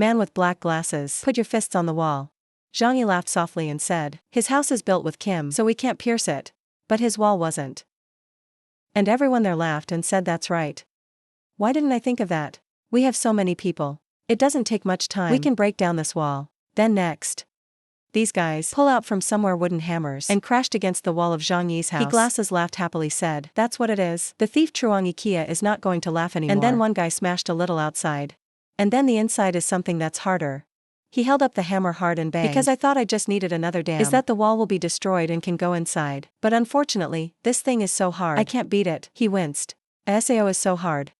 Man with black glasses. Put your fists on the wall. Zhang Yi laughed softly and said, his house is built with Kim, so we can't pierce it. But his wall wasn't. And everyone there laughed and said that's right. Why didn't I think of that? We have so many people. It doesn't take much time. We can break down this wall. Then next. These guys pull out from somewhere wooden hammers and crashed against the wall of Zhang Yi's house. He glasses laughed happily said, that's what it is. The thief Truong Ikia is not going to laugh anymore. And then one guy smashed a little outside. And then the inside is something that's harder. He held up the hammer hard and banged. Because I thought I just needed another dam. Is that the wall will be destroyed and can go inside. But unfortunately, this thing is so hard. I can't beat it. He winced. Sao is so hard.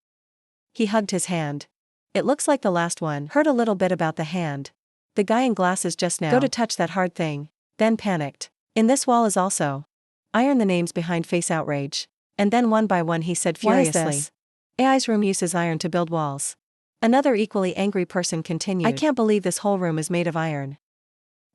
He hugged his hand. It looks like the last one. Heard a little bit about the hand. The guy in glasses just now. Go to touch that hard thing. Then panicked. In this wall is also. Iron the names behind face outrage. And then one by one he said furiously. Why is this? AI's room uses iron to build walls. Another equally angry person continued. I can't believe this whole room is made of iron.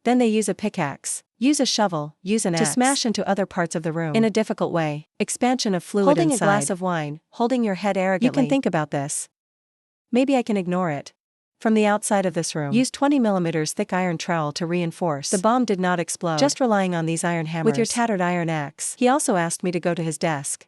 Then they use a pickaxe, use a shovel, use an axe to smash into other parts of the room. In a difficult way. Expansion of fluid holding inside. Holding a glass of wine, holding your head arrogantly. You can think about this. Maybe I can ignore it. From the outside of this room, use 20mm thick iron trowel to reinforce. The bomb did not explode. Just relying on these iron hammers. With your tattered iron axe. He also asked me to go to his desk.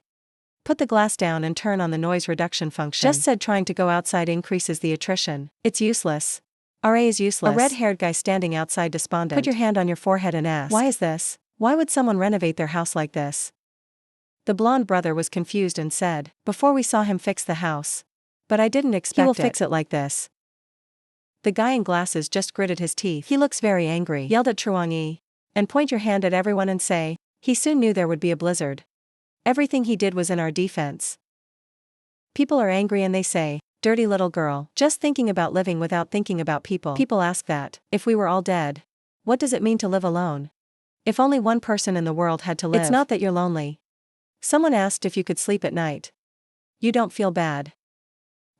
Put the glass down and turn on the noise reduction function. Just said trying to go outside increases the attrition. It's useless. RA is useless. A red-haired guy standing outside despondent. Put your hand on your forehead and ask. Why is this? Why would someone renovate their house like this? The blonde brother was confused and said, before we saw him fix the house. But I didn't expect it. He will fix it like this. The guy in glasses just gritted his teeth. He looks very angry. Yelled at Truong Yi. And point your hand at everyone and say, he soon knew there would be a blizzard. Everything he did was in our defense. People are angry and they say, dirty little girl, just thinking about living without thinking about people. People ask that, if we were all dead, what does it mean to live alone? If only one person in the world had to live. It's not that you're lonely. Someone asked if you could sleep at night. You don't feel bad.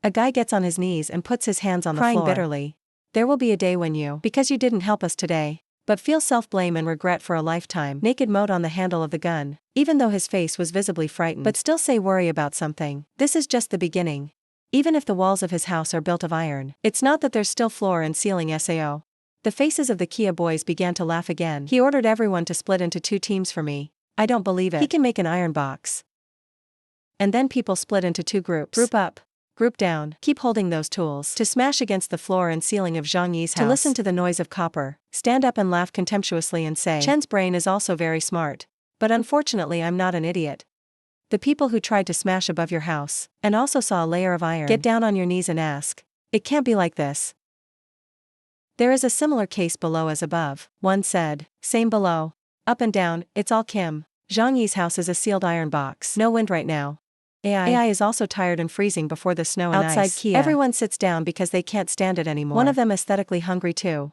A guy gets on his knees and puts his hands on the floor. Crying bitterly. There will be a day when you, because you didn't help us today, but feel self-blame and regret for a lifetime. Naked mode on the handle of the gun, even though his face was visibly frightened, but still say worry about something. This is just the beginning. Even if the walls of his house are built of iron, it's not that there's still floor and ceiling SAO. The faces of the Kia boys began to laugh again. He ordered everyone to split into 2 teams for me. I don't believe it. He can make an iron box. And then people split into 2 groups. Group up. Group down. Keep holding those tools. To smash against the floor and ceiling of Zhang Yi's house. To listen to the noise of copper. Stand up and laugh contemptuously and say, Chen's brain is also very smart. But unfortunately I'm not an idiot. The people who tried to smash above your house, and also saw a layer of iron. Get down on your knees and ask. It can't be like this. There is a similar case below as above. One said, same below. Up and down, it's all Kim. Zhang Yi's house is a sealed iron box. No wind right now. AI is also tired and freezing before the snow and outside ice. Kia. Everyone sits down because they can't stand it anymore. One of them aesthetically hungry too.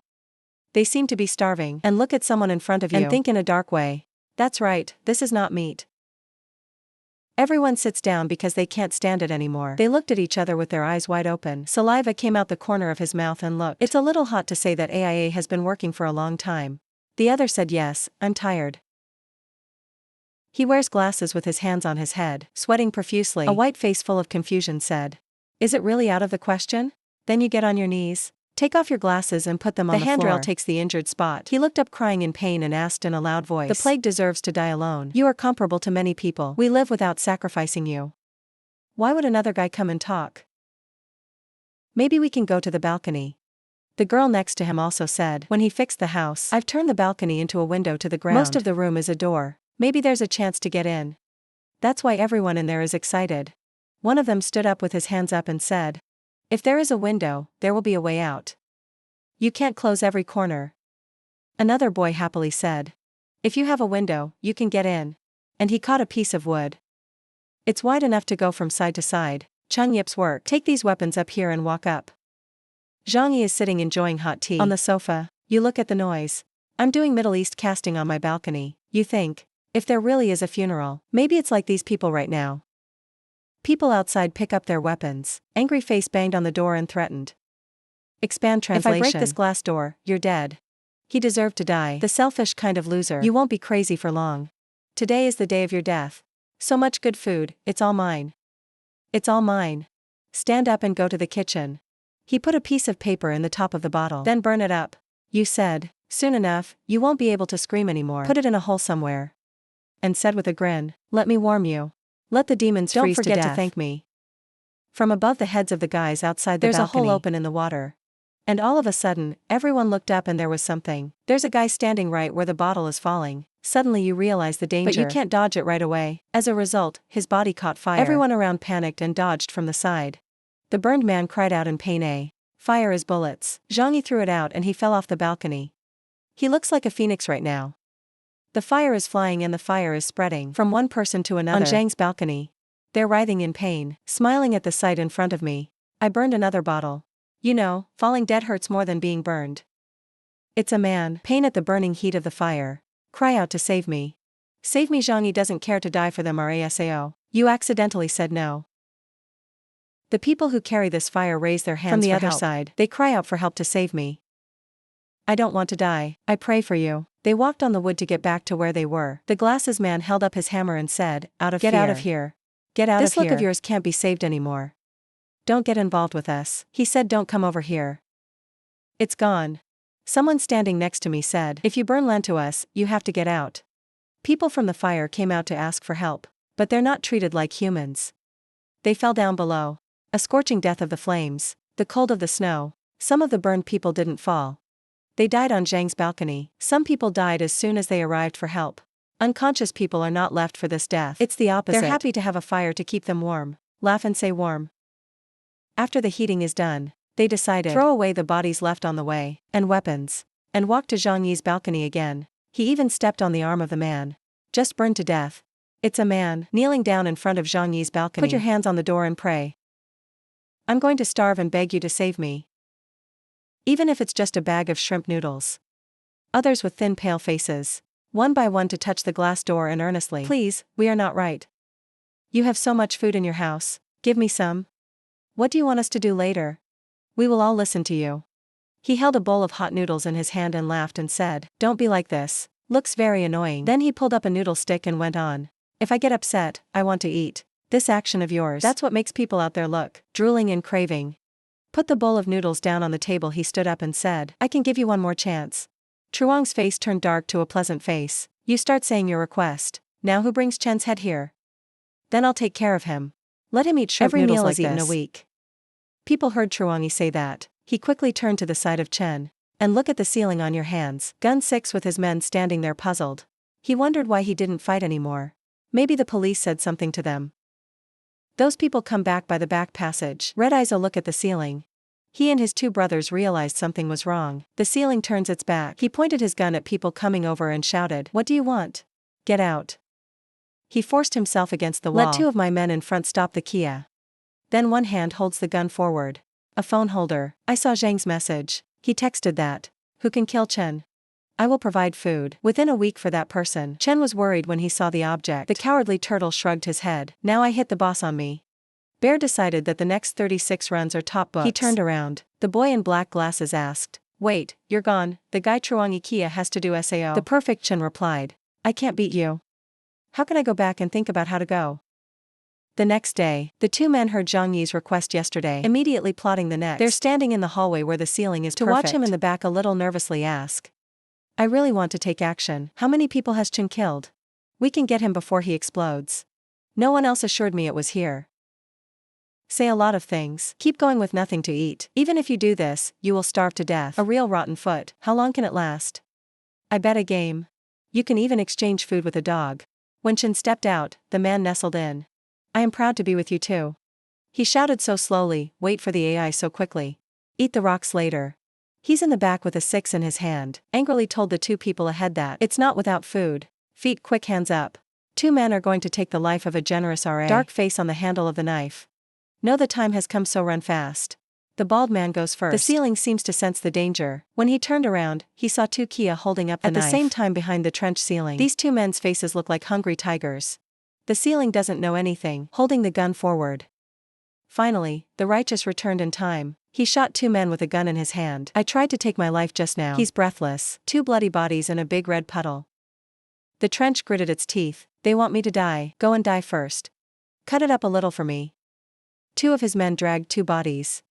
They seem to be starving and look at someone in front of you and think in a dark way. That's right, this is not meat. Everyone sits down because they can't stand it anymore. They looked at each other with their eyes wide open. Saliva came out the corner of his mouth and looked. It's a little hot to say that AIA has been working for a long time. The other said yes, I'm tired. He wears glasses with his hands on his head, sweating profusely. A white face full of confusion said, is it really out of the question? Then you get on your knees. Take off your glasses and put them on the floor. The handrail takes the injured spot. He looked up crying in pain and asked in a loud voice, the plague deserves to die alone. You are comparable to many people. We live without sacrificing you. Why would another guy come and talk? Maybe we can go to the balcony. The girl next to him also said, when he fixed the house, I've turned the balcony into a window to the ground. Most of the room is a door. Maybe there's a chance to get in. That's why everyone in there is excited. One of them stood up with his hands up and said, if there is a window, there will be a way out. You can't close every corner. Another boy happily said, if you have a window, you can get in. And he caught a piece of wood. It's wide enough to go from side to side. Chung Yip's work. Take these weapons up here and walk up. Zhang Yi is sitting enjoying hot tea on the sofa. You look at the noise. I'm doing Middle East casting on my balcony. You think, if there really is a funeral, maybe it's like these people right now. People outside pick up their weapons. Angry face banged on the door and threatened. Expand translation. If I break this glass door, you're dead. He deserved to die. The selfish kind of loser. You won't be crazy for long. Today is the day of your death. So much good food, it's all mine. It's all mine. Stand up and go to the kitchen. He put a piece of paper in the top of the bottle. Then burn it up. You said, soon enough, you won't be able to scream anymore. Put it in a hole somewhere. And said with a grin, let me warm you. Let the demons freeze to death. Don't forget to thank me. From above the heads of the guys outside the balcony, there's a hole open in the water. And all of a sudden, everyone looked up and there was something. There's a guy standing right where the bottle is falling. Suddenly you realize the danger. But you can't dodge it right away. As a result, his body caught fire. Everyone around panicked and dodged from the side. The burned man cried out in pain. Fire is bullets. Zhang Yi threw it out and he fell off the balcony. He looks like a phoenix right now. The fire is flying and the fire is spreading from one person to another. On Zhang's balcony. They're writhing in pain, smiling at the sight in front of me. I burned another bottle. You know, falling dead hurts more than being burned. It's a man. Pain at the burning heat of the fire. Cry out to save me. Save me. Zhang Yi doesn't care to die for them. RASAO. You accidentally said no. The people who carry this fire raise their hands from the other side. They cry out for help to save me. I don't want to die. I pray for you. They walked on the wood to get back to where they were. The glasses man held up his hammer and said, Get out of here. Get out of here. This look of yours can't be saved anymore. Don't get involved with us. He said don't come over here. It's gone. Someone standing next to me said, if you burn land to us, you have to get out. People from the fire came out to ask for help. But they're not treated like humans. They fell down below. A scorching death of the flames, the cold of the snow. Some of the burned people didn't fall. They died on Zhang's balcony. Some people died as soon as they arrived for help. Unconscious people are not left for this death. It's the opposite. They're happy to have a fire to keep them warm. Laugh and say warm. After the heating is done, they decided throw away the bodies left on the way, and weapons, and walk to Zhang Yi's balcony again. He even stepped on the arm of the man. Just burned to death. It's a man, kneeling down in front of Zhang Yi's balcony. Put your hands on the door and pray. I'm going to starve and beg you to save me. Even if it's just a bag of shrimp noodles. Others with thin pale faces, one by one to touch the glass door and earnestly, please, we are not right. You have so much food in your house, give me some. What do you want us to do later? We will all listen to you. He held a bowl of hot noodles in his hand and laughed and said, don't be like this, looks very annoying. Then he pulled up a noodle stick and went on. If I get upset, I want to eat. This action of yours, that's what makes people out there look, drooling and craving. Put the bowl of noodles down on the table. He stood up and said, I can give you one more chance. Truong's face turned dark to a pleasant face. You start saying your request. Now who brings Chen's head here? Then I'll take care of him. Let him eat shrimp noodles like this. Every meal is eaten a week. People heard Truong say that. He quickly turned to the side of Chen. And look at the ceiling on your hands. Gun 6 with his men standing there puzzled. He wondered why he didn't fight anymore. Maybe the police said something to them. Those people come back by the back passage. Red Eyes look at the ceiling. He and his two brothers realized something was wrong. The ceiling turns its back. He pointed his gun at people coming over and shouted, what do you want? Get out. He forced himself against the wall. Let two of my men in front stop the Kia. Then one hand holds the gun forward. A phone holder. I saw Zhang's message. He texted that. Who can kill Chen? I will provide food within a week for that person. Chen was worried when he saw the object. The cowardly turtle shrugged his head. Now I hit the boss on me. Bear decided that the next 36 runs are top books. He turned around. The boy in black glasses asked, wait, you're gone. The guy Truong Kia has to do SAO. The perfect Chen replied, I can't beat you. How can I go back and think about how to go? The next day, the two men heard Zhang Yi's request yesterday, immediately plotting the next. They're standing in the hallway where the ceiling is perfect. To watch him in the back a little nervously ask. I really want to take action. How many people has Chen killed? We can get him before he explodes. No one else assured me it was here. Say a lot of things. Keep going with nothing to eat. Even if you do this, you will starve to death. A real rotten foot. How long can it last? I bet a game. You can even exchange food with a dog. When Chen stepped out, the man nestled in. I am proud to be with you too. He shouted so slowly, wait for the AI so quickly. Eat the rocks later. He's in the back with a 6 in his hand, angrily told the two people ahead that it's not without food. Feet quick, hands up. Two men are going to take the life of a generous RA. Dark face on the handle of the knife. No, the time has come, so run fast. The bald man goes first. The ceiling seems to sense the danger. When he turned around, he saw two Kia holding up the knife. At the same time behind the trench ceiling. These two men's faces look like hungry tigers. The ceiling doesn't know anything, holding the gun forward. Finally, the righteous returned in time. He shot two men with a gun in his hand. I tried to take my life just now. He's breathless. Two bloody bodies in a big red puddle. The trench gritted its teeth. They want me to die. Go and die first. Cut it up a little for me. Two of his men dragged two bodies.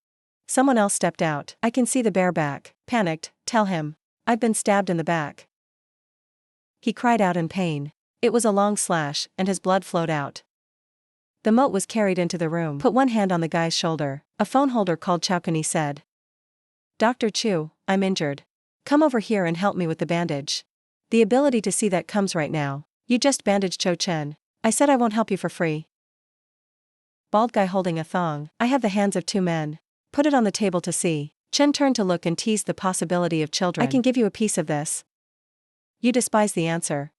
Someone else stepped out. I can see the bare back. Panicked, tell him. I've been stabbed in the back. He cried out in pain. It was a long slash, and his blood flowed out. The moat was carried into the room. Put one hand on the guy's shoulder. A phone holder called Chowkani said. Dr. Chu, I'm injured. Come over here and help me with the bandage. The ability to see that comes right now. You just bandaged Cho Chen. I said I won't help you for free. Bald guy holding a thong. I have the hands of 2 men. Put it on the table to see. Chen turned to look and teased the possibility of children. I can give you a piece of this. You despise the answer.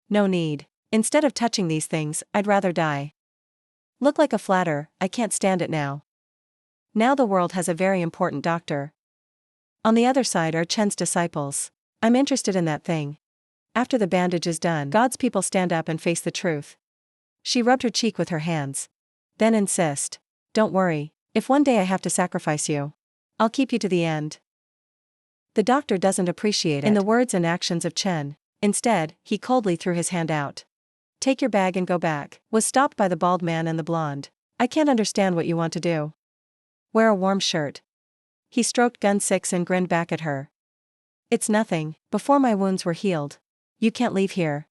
No need. Instead of touching these things, I'd rather die. Look like a flatter, I can't stand it now. Now the world has a very important doctor. On the other side are Chen's disciples. I'm interested in that thing. After the bandage is done, God's people stand up and face the truth. She rubbed her cheek with her hands. Then insist. Don't worry, if one day I have to sacrifice you, I'll keep you to the end. The doctor doesn't appreciate it in the words and actions of Chen. Instead, he coldly threw his hand out. Take your bag and go back. Was stopped by the bald man and the blonde. I can't understand what you want to do. Wear a warm shirt. He stroked gun 6 and grinned back at her. It's nothing, before my wounds were healed. You can't leave here.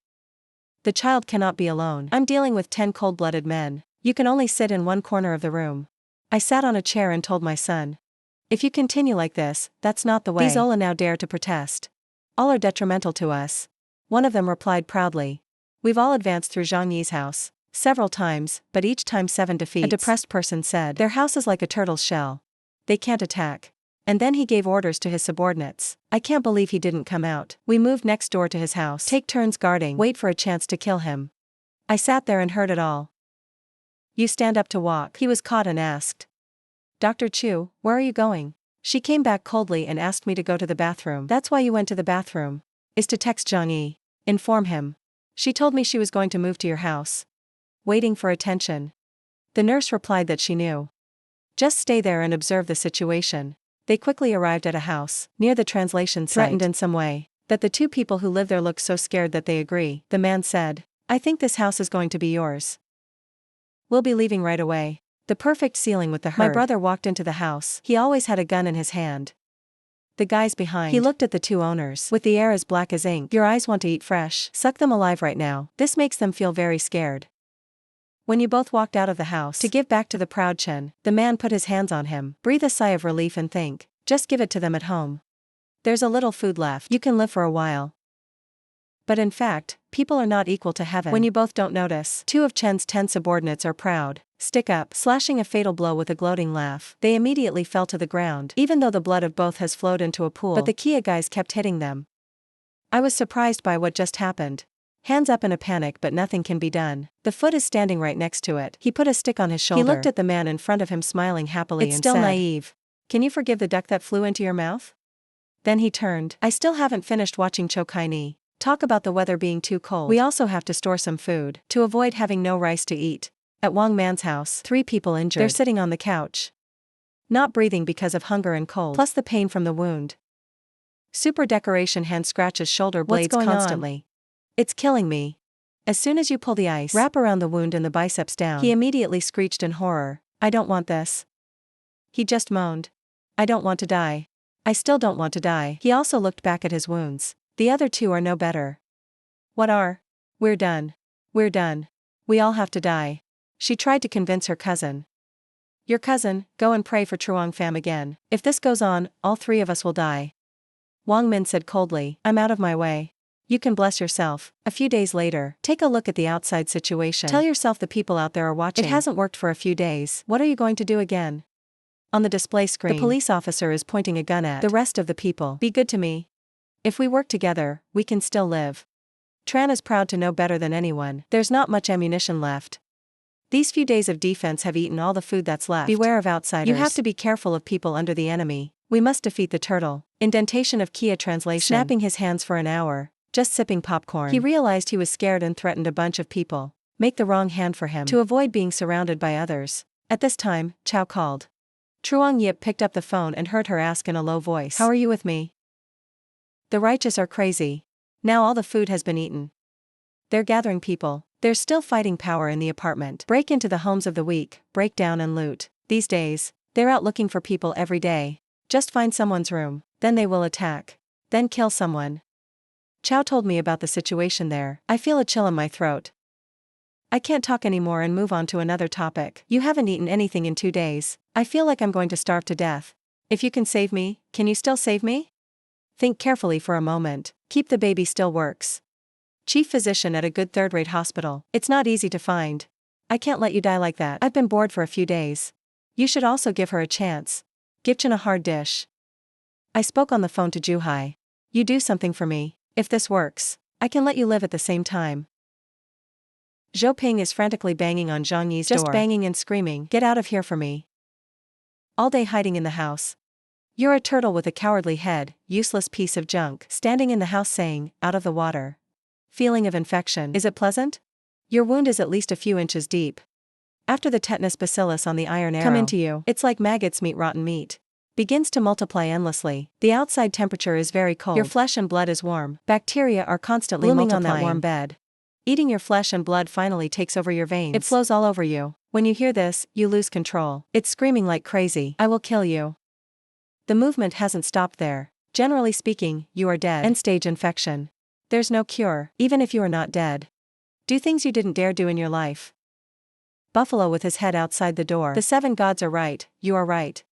The child cannot be alone. I'm dealing with 10 cold-blooded men. You can only sit in one corner of the room. I sat on a chair and told my son. If you continue like this, that's not the way. These Ola now dare to protest. All are detrimental to us. One of them replied proudly. We've all advanced through Zhang Yi's house. Several times, but each time 7 defeats. A depressed person said. Their house is like a turtle's shell. They can't attack. And then he gave orders to his subordinates. I can't believe he didn't come out. We moved next door to his house. Take turns guarding. Wait for a chance to kill him. I sat there and heard it all. You stand up to walk. He was caught and asked. Dr. Chu, where are you going? She came back coldly and asked me to go to the bathroom. That's why you went to the bathroom. Is to text Zhang Yi. Inform him. She told me she was going to move to your house. Waiting for attention. The nurse replied that she knew. Just stay there and observe the situation. They quickly arrived at a house, near the translation site. Threatened in some way, that the 2 people who live there look so scared that they agree. The man said, I think this house is going to be yours. We'll be leaving right away. The perfect ceiling with the herd. My brother walked into the house. He always had a gun in his hand. The guys behind. He looked at the 2 owners. With the air as black as ink. Your eyes want to eat fresh. Suck them alive right now. This makes them feel very scared. When you both walked out of the house to give back to the proud Chen, the man put his hands on him. Breathe a sigh of relief and think. Just give it to them at home. There's a little food left. You can live for a while. But in fact, people are not equal to heaven. When you both don't notice, 2 of Chen's 10 subordinates are proud. Stick up, slashing a fatal blow with a gloating laugh. They immediately fell to the ground, even though the blood of both has flowed into a pool. But the Kia guys kept hitting them. I was surprised by what just happened. Hands up in a panic, but nothing can be done. The foot is standing right next to it. He put a stick on his shoulder. He looked at the man in front of him smiling happily and said, It's still naive. Can you forgive the duck that flew into your mouth? Then he turned. I still haven't finished watching Cho Kai-ni. Talk about the weather being too cold. We also have to store some food, to avoid having no rice to eat. At Wang Man's house, 3 people injured. They're sitting on the couch. Not breathing because of hunger and cold, plus the pain from the wound. Super decoration hand scratches shoulder blades constantly. It's killing me. As soon as you pull the ice, wrap around the wound and the biceps down. He immediately screeched in horror. I don't want this. He just moaned. I don't want to die. I still don't want to die. He also looked back at his wounds. The other 2 are no better. What are? We're done. We're done. We all have to die. She tried to convince her cousin. Your cousin, go and pray for Truong Pham again. If this goes on, all 3 of us will die. Wang Min said coldly, I'm out of my way. You can bless yourself. A few days later, take a look at the outside situation. Tell yourself the people out there are watching. It hasn't worked for a few days. What are you going to do again? On the display screen, the police officer is pointing a gun at the rest of the people. Be good to me. If we work together, we can still live. Tran is proud to know better than anyone. There's not much ammunition left. These few days of defense have eaten all the food that's left. Beware of outsiders. You have to be careful of people under the enemy. We must defeat the turtle. Indentation of Kia translation. Snapping his hands for an hour. Just sipping popcorn. He realized he was scared and threatened a bunch of people. Make the wrong hand for him. To avoid being surrounded by others. At this time, Chow called. Truong Yip picked up the phone and heard her ask in a low voice. How are you with me? The righteous are crazy. Now all the food has been eaten. They're gathering people. There's still fighting power in the apartment. Break into the homes of the weak, break down and loot. These days, They're out looking for people every day. Just find someone's room, then they will attack. Then kill someone. Chow told me about the situation there. I feel a chill in my throat. I can't talk anymore and move on to another topic. You haven't eaten anything in 2 days. I feel like I'm going to starve to death. If you can save me, can you still save me? Think carefully for a moment. Keep the baby still works. Chief physician at a good third-rate hospital. It's not easy to find. I can't let you die like that. I've been bored for a few days. You should also give her a chance. Give Chen a hard dish. I spoke on the phone to Juhai. You do something for me. If this works, I can let you live at the same time. Zhou Ping is frantically banging on Zhang Yi's door. Just banging and screaming, get out of here for me. All day hiding in the house. You're a turtle with a cowardly head, useless piece of junk. Standing in the house saying, out of the water. Feeling of infection. Is it pleasant? Your wound is at least a few inches deep. After the tetanus bacillus on the iron arrow come into you, it's like maggots meet rotten meat. Begins to multiply endlessly. The outside temperature is very cold. Your flesh and blood is warm. Bacteria are constantly blooming multiplying on that warm bed. Eating your flesh and blood finally takes over your veins. It flows all over you. When you hear this, you lose control. It's screaming like crazy. I will kill you. The movement hasn't stopped there. Generally speaking, you are dead. End-stage infection. There's no cure, even if you are not dead. Do things you didn't dare do in your life. Buffalo with his head outside the door. The 7 gods are right, you are right.